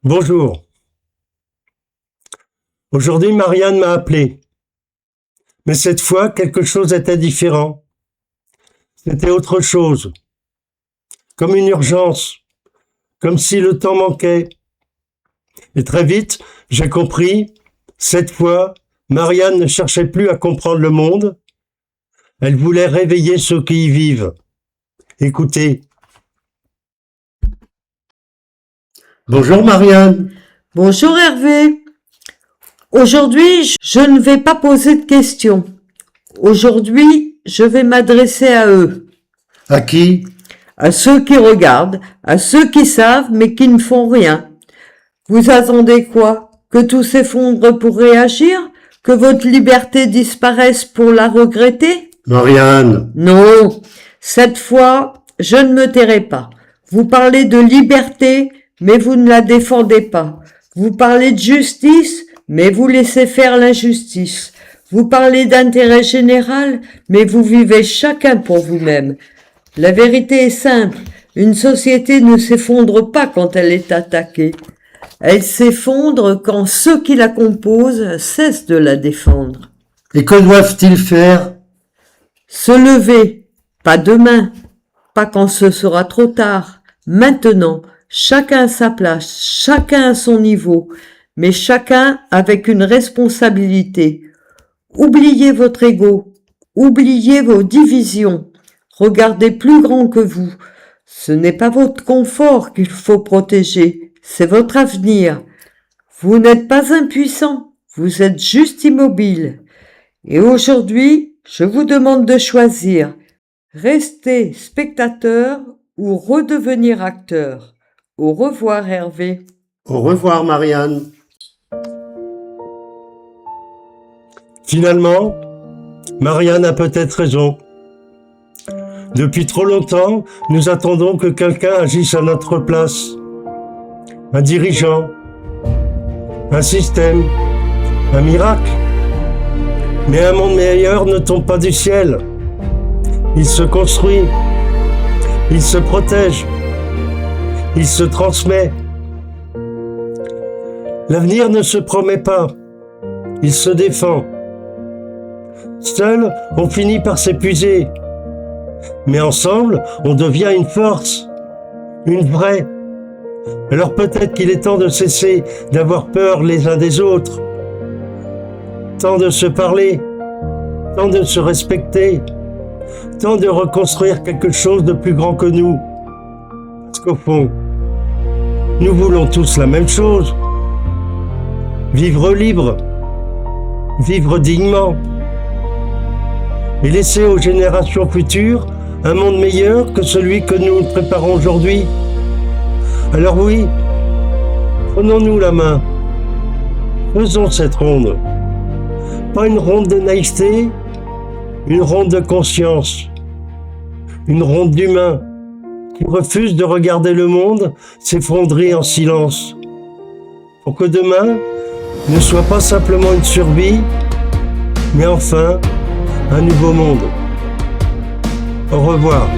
Bonjour. Aujourd'hui, Marianne m'a appelé. Mais cette fois, quelque chose était différent. C'était autre chose. Comme une urgence. Comme si le temps manquait. Et très vite, j'ai compris, cette fois, Marianne ne cherchait plus à comprendre le monde. Elle voulait réveiller ceux qui y vivent. Écoutez. Bonjour Marianne. Bonjour Hervé. Aujourd'hui, je ne vais pas poser de questions. Aujourd'hui, je vais m'adresser à eux. À qui? À ceux qui regardent, à ceux qui savent mais qui ne font rien. Vous attendez quoi? Que tout s'effondre pour réagir? Que votre liberté disparaisse pour la regretter? Marianne. Non, cette fois, je ne me tairai pas. Vous parlez de liberté, mais vous ne la défendez pas. Vous parlez de justice, mais vous laissez faire l'injustice. Vous parlez d'intérêt général, mais vous vivez chacun pour vous-même. La vérité est simple, une société ne s'effondre pas quand elle est attaquée. Elle s'effondre quand ceux qui la composent cessent de la défendre. Et que doivent-ils faire? Se lever, pas demain, pas quand ce sera trop tard, maintenant, chacun à sa place, chacun à son niveau, mais chacun avec une responsabilité. Oubliez votre ego, oubliez vos divisions, regardez plus grand que vous. Ce n'est pas votre confort qu'il faut protéger, c'est votre avenir. Vous n'êtes pas impuissant, vous êtes juste immobile. Et aujourd'hui, je vous demande de choisir, rester spectateur ou redevenir acteur. Au revoir Hervé. Au revoir Marianne. Finalement, Marianne a peut-être raison. Depuis trop longtemps, nous attendons que quelqu'un agisse à notre place. Un dirigeant, un système, un miracle. Mais un monde meilleur ne tombe pas du ciel. Il se construit, il se protège, il se transmet. L'avenir ne se promet pas, il se défend. Seul, on finit par s'épuiser. Mais ensemble, on devient une force, une vraie. Alors peut-être qu'il est temps de cesser d'avoir peur les uns des autres. Temps de se parler, temps de se respecter, temps de reconstruire quelque chose de plus grand que nous. Parce qu'au fond, nous voulons tous la même chose. Vivre libre, vivre dignement, et laisser aux générations futures un monde meilleur que celui que nous préparons aujourd'hui. Alors oui, prenons-nous la main, faisons cette ronde. Pas une ronde de naïveté, une ronde de conscience, une ronde d'humains qui refusent de regarder le monde s'effondrer en silence, pour que demain ne soit pas simplement une survie, mais enfin un nouveau monde. Au revoir.